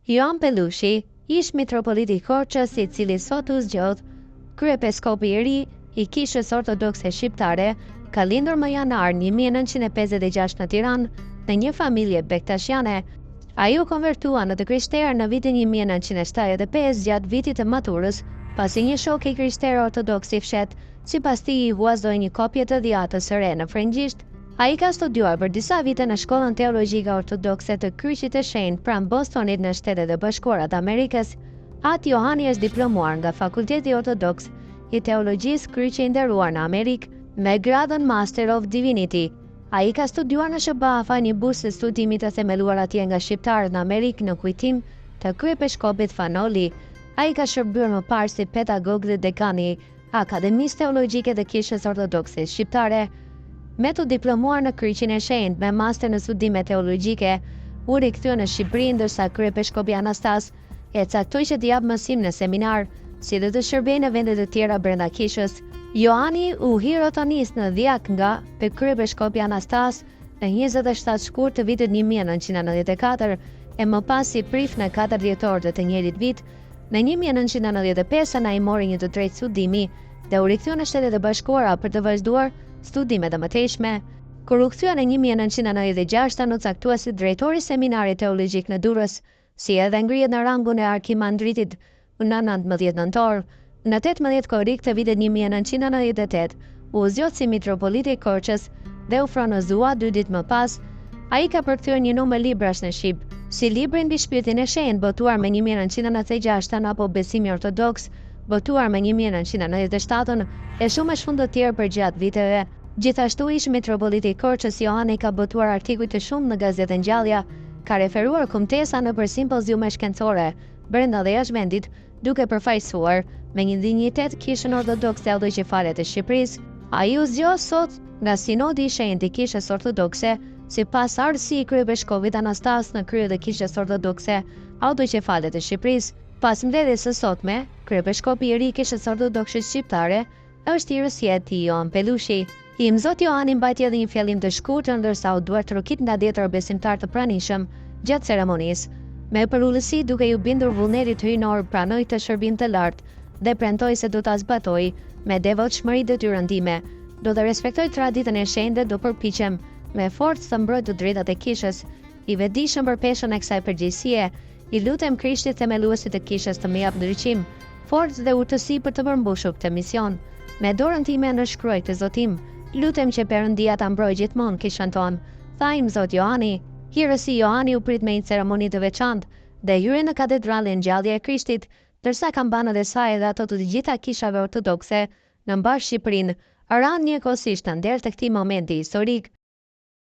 Joan Pelushi, ish mitropoliti i Korçës, i cili sot u zgjodh kryepiskopi i ri i Kishës Ortodokse Shqiptare, ka lindur më janar 1956 në Tiranë në një familje bektashiane. Ai u konvertua në të krishterë në vitin 1975 gjatë vitit të maturës, pasi një shok i krishterë ortodoks i fshet sipas tij i huazoi një kopje të dhjatës së re në frëngjisht. Ai ka studiuar për disa vite në shkollën teologjike ortodokse të Kryqit të Shenjtë pranë Bostonit në Shtetet e Bashkuara të Amerikës. Atë Johani është diplomuar nga Fakulteti Ortodoks i Teologjisë Kryqi i Nderuar në Amerikë me gradën Master of Divinity. Ai ka studiuar në SBA një bursë studimi të themeluar atje nga shqiptarët në Amerikë në kujtim të kryepiskopit Fanoli. Ai ka shërbyer më parë si pedagog dhe dekani Akademisë Teologjike të Kishës Ortodokse Shqiptare. Me të diplomuar në Kryqin e Shenjtë me master në studime teologjike, u rikthye në Shqipëri ndërsa kryepiskopi Anastas e caktoi që të jap mësim në seminar, si dhe të shërbejë në vende të tjera brenda kishës. Johani u hirotonis në dhjak nga kryepiskopi Anastas në 27 shkurt të vitit 1994 e më pas i prif në 4 dhjetor të njëjtit vit. Në 1995 ai mori një të tretë studimi dhe u rikthye në Shtetet e Bashkuara për të vazhduar studimet e mëtejshme. Kur u kthye në 1996 u caktua si drejtori i seminarit teologjik në Durrës, si edhe ngrihet në rangun e arkimandritit në 19 nëntor. Në 18 korrik të vitit 1998 u zgjodh si mitropolit i Korçës dhe u fronozua 2 ditë më pas. Ai ka përkthyer një numër librash në shqip, si librin mbi shpirtin e shenjtë botuar me 1996 apo Besimi ortodoks, botuar me 1997 e shumë të tjerë për gjatë viteve. Gjithashtu ish mitropoliti i Korçës Johani ka botuar artikuj të shumë në gazetën Gjallja, ka referuar kumtesa nëpër simpoziume shkencore brenda dhe jashtë vendit, duke përfaqësuar me një dinjitet Kishën Ortodokse Autoqefalet të Shqipërisë. Ai u zgjoh sot nga Sinodi i Shenjtë i Kishës Ortodokse, sipas ardhësi i kryepiskopit Anastas në krye të Kishës Ortodokse Autoqefalet të Shqipërisë. Pas mbledhjes së sotme, kryepiskopi i ri i Kishës Ortodokse Shqiptare është i rësjet i Joan Pelushi. I Zot Johani mbajti edhe një fjallim të shkurtër ndërsa u duart rokit nga 10 besimtar të pranishëm gjatë ceremonisë. Me përullësi duke ju bindur vullnetit hyjnor, pranoi të shërbim të lartë dhe premtoi se do ta zbatoj me devotshmëri detyrën time. Do të respektoj traditën e shenjtë dhe do përpiqem me forcë të mbroj të drejtat e kishës. I vetëdijshëm për peshën e kësaj përgjegjësie, i lutem Krishtit themeluesit të kishës të më jap ndriçim, forcë dhe urtësi për të përmbushur këtë mision. Me dorën time ndërshkruaj të zotim, lutem që Perëndia ta mbrojë gjithmonë kishën tonë, tha i Zot Johani. Hirësi Johani u prit me një ceremoni të veçantë dhe hyri në katedralin Gjallja e Krishtit, ndërsa kambanët e saj dhe ato të gjitha kishave ortodokse në mbar Shqipërinë ranë njëkohësisht ndër të këtij momenti historik.